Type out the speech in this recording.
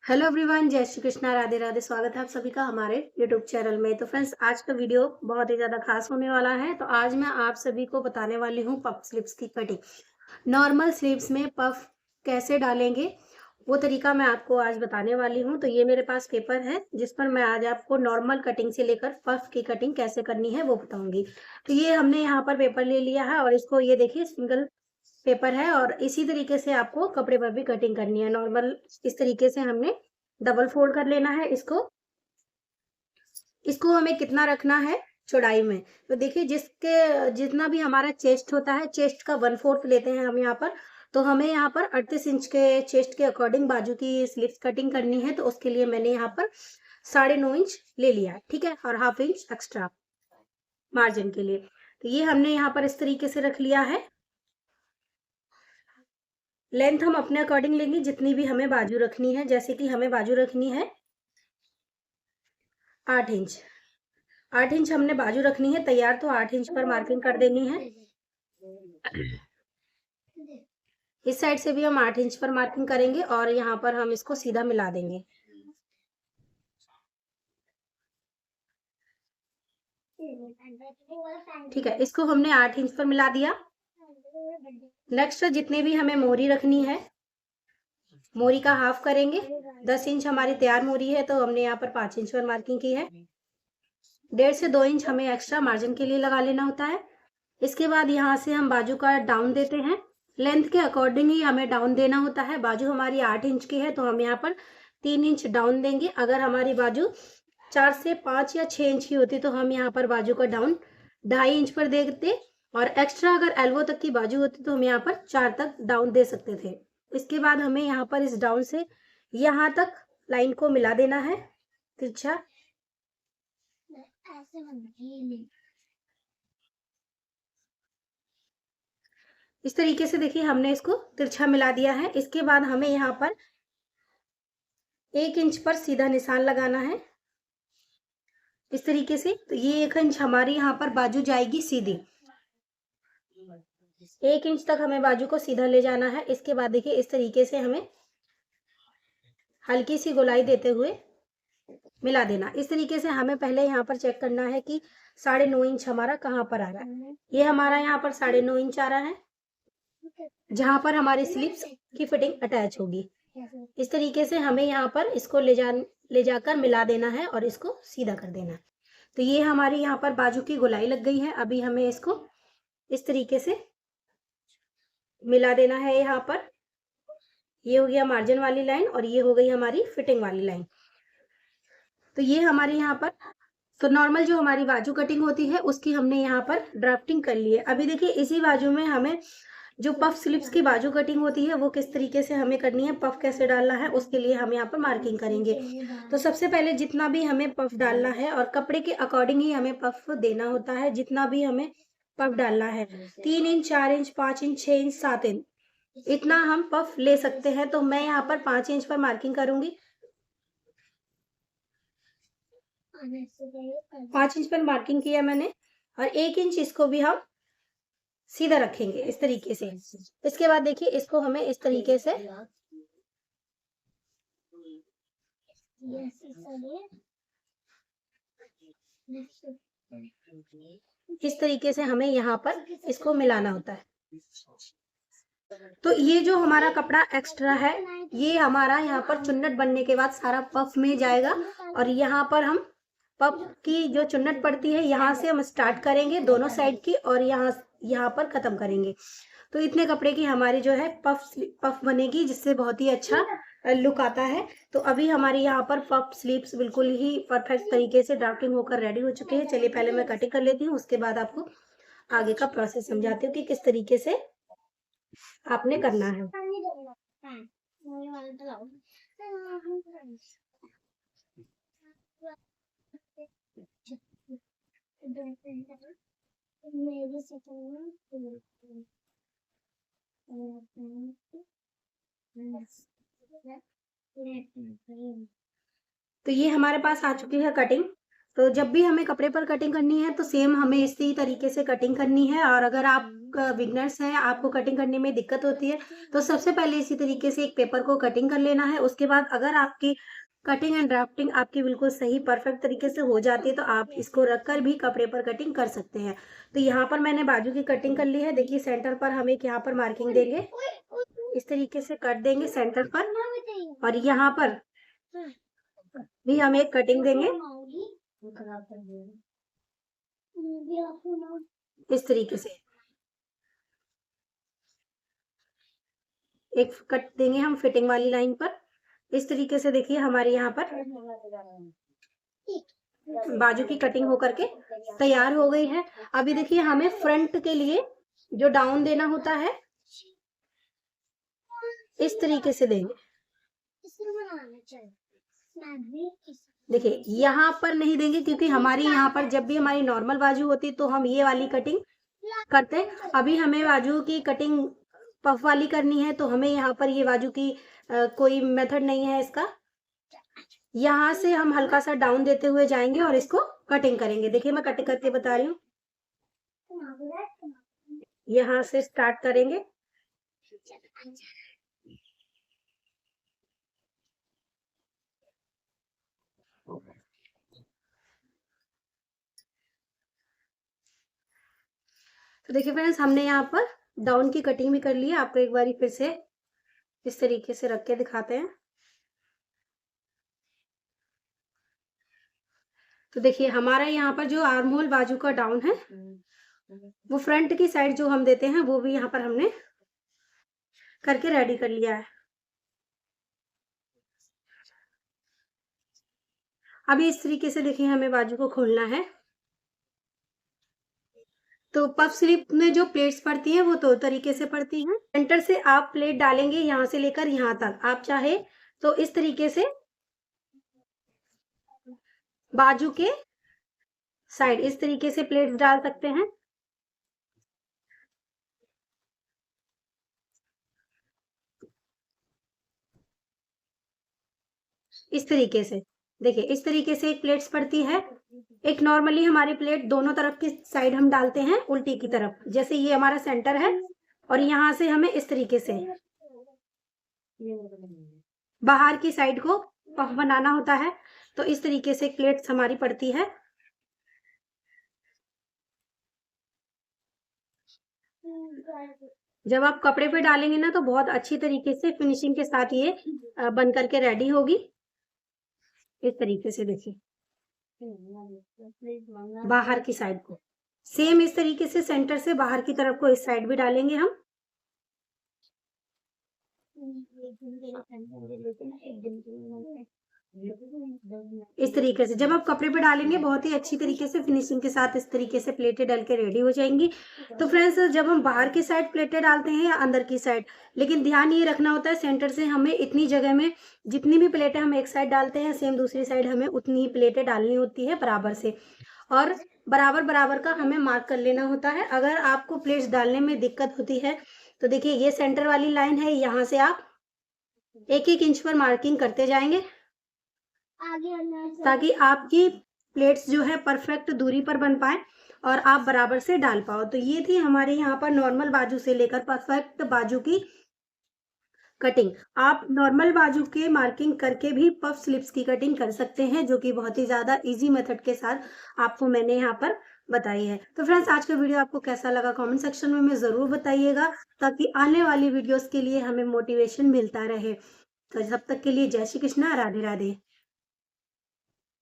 Hello everyone, जय श्री कृष्णा, राधे राधे। स्वागत है आप सभी का हमारे यूट्यूब चैनल में। तो फ्रेंड्स, आज का वीडियो बहुत ही ज़्यादा खास होने वाला है। तो आज मैं आप सभी को बताने वाली हूँ पफ स्लीव्स की कटिंग। नॉर्मल स्लीव्स में पफ कैसे डालेंगे वो तरीका मैं आपको आज बताने वाली हूँ। तो ये मेरे पास पेपर है जिस पर मैं आज आपको नॉर्मल कटिंग से लेकर पफ की कटिंग कैसे करनी है वो बताऊंगी। तो ये हमने यहाँ पर पेपर ले लिया है और इसको ये देखिए सिंगल पेपर है और इसी तरीके से आपको कपड़े पर भी कटिंग करनी है। नॉर्मल इस तरीके से हमने डबल फोल्ड कर लेना है इसको। इसको हमें कितना रखना है चौड़ाई में, तो देखिए जिसके जितना भी हमारा चेस्ट होता है, चेस्ट का 1/4 लेते हैं हम यहाँ पर। तो हमें यहाँ पर 38 इंच के चेस्ट के अकॉर्डिंग बाजू की स्लीव्स कटिंग करनी है। तो उसके लिए मैंने यहाँ पर 9.5 इंच ले लिया, ठीक है, और 1/2 इंच एक्स्ट्रा मार्जिन के लिए। तो ये हमने यहाँ पर इस तरीके से रख लिया है। लेंथ हम अपने अकॉर्डिंग लेंगे जितनी भी हमें बाजू रखनी है। जैसे कि हमें बाजू रखनी है 8 इंच। 8 इंच हमने बाजू रखनी है तैयार, तो 8 इंच पर मार्किंग कर देनी है। इस साइड से भी हम 8 इंच पर मार्किंग करेंगे और यहाँ पर हम इसको सीधा मिला देंगे। ठीक है, इसको हमने 8 इंच पर मिला दिया। नेक्स्ट जितने भी हमें मोरी रखनी है, मोरी का हाफ करेंगे। 10 इंच हमारी तैयार मोरी है, तो हमने यहाँ पर 5 इंच पर मार्किंग की है। 1.5 से 2 इंच हमें एक्स्ट्रा मार्जिन के लिए लगा लेना होता है। इसके बाद यहाँ से हम बाजू का डाउन देते हैं। लेंथ के अकॉर्डिंग ही हमें डाउन देना होता है। बाजू हमारी 8 इंच की है, तो हम यहाँ पर 3 इंच डाउन देंगे। अगर हमारी बाजू 4 से 5 या 6 इंच की होती तो हम यहाँ पर बाजू का डाउन 2.5 इंच पर देते, और एक्स्ट्रा अगर एल्बो तक की बाजू होती तो हम यहाँ पर 4 तक डाउन दे सकते थे। इसके बाद हमें यहाँ पर इस डाउन से यहाँ तक लाइन को मिला देना है तिरछा। इस तरीके से देखिए हमने इसको तिरछा मिला दिया है। इसके बाद हमें यहाँ पर 1 इंच पर सीधा निशान लगाना है इस तरीके से। तो ये 1 इंच हमारी यहाँ पर बाजू जाएगी सीधी। 1 इंच तक हमें बाजू को सीधा ले जाना है। इसके बाद देखिए इस तरीके से हमें हल्की सी गोलाई देते हुए मिला देना। इस तरीके से हमें पहले यहाँ पर चेक करना है कि 9.5 इंच हमारा कहाँ पर आ रहा है। ये हमारा यहाँ पर 9.5 इंच आ रहा है, जहां पर हमारी स्लीव्स की फिटिंग अटैच होगी। इस तरीके से हमें यहाँ पर इसको ले जाकर मिला देना है और इसको सीधा कर देना है। तो ये हमारी यहाँ पर बाजू की गोलाई लग गई है। अभी हमें इसको इस तरीके से मिला देना है। यहाँ पर ये हो गया मार्जिन वाली लाइन और ये हो गई हमारी फिटिंग वाली लाइन। तो ये हमारी यहाँ पर, तो नॉर्मल जो हमारी बाजू कटिंग होती है उसकी हमने यहाँ पर ड्राफ्टिंग कर ली है। अभी देखिए इसी बाजू में हमें जो पफ स्लीव्स की बाजू कटिंग होती है वो किस तरीके से हमें करनी है, पफ कैसे डालना है, उसके लिए हम यहाँ पर मार्किंग करेंगे। तो सबसे पहले जितना भी हमें पफ डालना है, और कपड़े के अकॉर्डिंग ही हमें पफ देना होता है, जितना भी हमें पफ डालना है 3 inch, 4 inch, 5 inch, 6 inch, 7 inch, इतना हम पफ ले सकते हैं। तो मैं यहाँ पर 5 इंच पर मार्किंग करूंगी। 5 इंच पर मार्किंग किया मैंने, और 1 इंच इसको भी हम सीधा रखेंगे इस तरीके से। इसके बाद देखिए इसको हमें इस तरीके से हमें यहाँ पर इसको मिलाना होता है। तो ये जो हमारा कपड़ा एक्स्ट्रा है, ये हमारा यहाँ पर चुन्नट बनने के बाद सारा पफ में जाएगा, और यहाँ पर हम पफ की जो चुन्नट पड़ती है यहाँ से हम स्टार्ट करेंगे दोनों साइड की, और यहाँ पर खत्म करेंगे। तो इतने कपड़े की हमारी जो है पफ बनेगी, जिससे बहुत ही अच्छा लुक आता है। तो अभी हमारी यहाँ पर पफ स्लीव्स बिल्कुल ही परफेक्ट तरीके से ड्राफ्टिंग होकर रेडी हो चुके हैं। चलिए पहले मैं कटिंग कर लेती हूँ, उसके बाद आपको आगे का प्रोसेस समझाती हूँ कि किस तरीके से आपने करना है। तो ये हमारे पास आ चुकी है कटिंग। तो जब भी हमें कपड़े पर कटिंग करनी है तो सेम हमें इसी तरीके से कटिंग करनी है। और अगर आप बिगनर्स हैं, आपको कटिंग करने में दिक्कत होती है, तो सबसे पहले इसी तरीके से एक पेपर को कटिंग कर लेना है। उसके बाद अगर आपकी कटिंग एंड ड्राफ्टिंग आपकी बिल्कुल सही परफेक्ट तरीके से हो जाती है, तो आप इसको रखकर भी कपड़े पर कटिंग कर सकते हैं। तो यहाँ पर मैंने बाजू की कटिंग कर ली है। देखिए सेंटर पर हम एक यहाँ पर मार्किंग देंगे, इस तरीके से कट देंगे सेंटर पर, और यहाँ पर भी हम एक कटिंग देंगे इस तरीके से। एक कट देंगे हम फिटिंग वाली लाइन पर इस तरीके से। देखिए हमारे यहाँ पर बाजू की कटिंग होकर के तैयार हो गई है। अभी देखिए हमें फ्रंट के लिए जो डाउन देना होता है इस तरीके से देंगे। देखिए यहाँ पर नहीं देंगे, क्योंकि हमारी यहाँ पर जब भी हमारी नॉर्मल बाजू होती है तो हम ये वाली कटिंग करते हैं। अभी हमें बाजू की कटिंग पफ वाली करनी है, तो हमें यहाँ पर ये बाजू की कोई मेथड नहीं है इसका। यहाँ से हम हल्का सा डाउन देते हुए जाएंगे और इसको कटिंग करेंगे। देखिए मैं कट करके बता रही हूँ। यहाँ से स्टार्ट करेंगे, तो देखिए फ्रेंड्स हमने यहाँ पर डाउन की कटिंग भी कर ली है। आपको एक बार फिर से इस तरीके से रख के दिखाते हैं। तो देखिए हमारा यहाँ पर जो आर्म होल बाजू का डाउन है, वो फ्रंट की साइड जो हम देते हैं वो भी यहाँ पर हमने करके रेडी कर लिया है। अभी इस तरीके से देखिए हमें बाजू को खोलना है। तो पफ स्लीव में जो प्लेट्स पड़ती हैं वो दो तरीके से पड़ती हैं। सेंटर से आप प्लेट डालेंगे यहाँ से लेकर यहाँ तक। आप चाहे तो इस तरीके से बाजू के साइड इस तरीके से प्लेट्स डाल सकते हैं। इस तरीके से देखिए, इस तरीके से एक प्लेट्स पड़ती है। एक नॉर्मली हमारी प्लेट दोनों तरफ की साइड हम डालते हैं उल्टी की तरफ, जैसे ये हमारा सेंटर है और यहाँ से हमें इस तरीके से बाहर की साइड को पफ बनाना होता है। तो इस तरीके से एक प्लेट्स हमारी पड़ती है। जब आप कपड़े पे डालेंगे ना तो बहुत अच्छी तरीके से फिनिशिंग के साथ ये बन करके रेडी होगी। इस तरीके से देखिए बाहर की साइड को सेम इस तरीके से सेंटर से बाहर की तरफ को इस साइड भी डालेंगे हम। इस तरीके से जब आप कपड़े पे डालेंगे बहुत ही अच्छी तरीके से फिनिशिंग के साथ इस तरीके से प्लेटें डल के रेडी हो जाएंगी। तो फ्रेंड्स जब हम बाहर की साइड प्लेटें डालते हैं या अंदर की साइड, लेकिन ध्यान ये रखना होता है सेंटर से हमें इतनी जगह में जितनी भी प्लेटें हम एक साइड डालते हैं सेम दूसरी साइड हमें उतनी ही प्लेटें डालनी होती है बराबर से, और बराबर बराबर का हमें मार्क कर लेना होता है। अगर आपको प्लेट्स डालने में दिक्कत होती है तो देखिए ये सेंटर वाली लाइन है, यहाँ से आप 1-1 इंच पर मार्किंग करते जाएंगे ताकि आपकी प्लेट्स जो है परफेक्ट दूरी पर बन पाए और आप बराबर से डाल पाओ। तो ये थी हमारे यहाँ पर नॉर्मल बाजू से लेकर परफेक्ट बाजू की कटिंग। आप नॉर्मल बाजू के मार्किंग करके भी पफ स्लीव्स की कटिंग कर सकते हैं, जो कि बहुत ही ज्यादा इजी मेथड के साथ आपको मैंने यहाँ पर बताई है। तो फ्रेंड्स आज का वीडियो आपको कैसा लगा कमेंट सेक्शन में हमें जरूर बताइएगा, ताकि आने वाली वीडियोस के लिए हमें मोटिवेशन मिलता रहे। तो जब तक के लिए जय श्री कृष्णा, राधे राधे।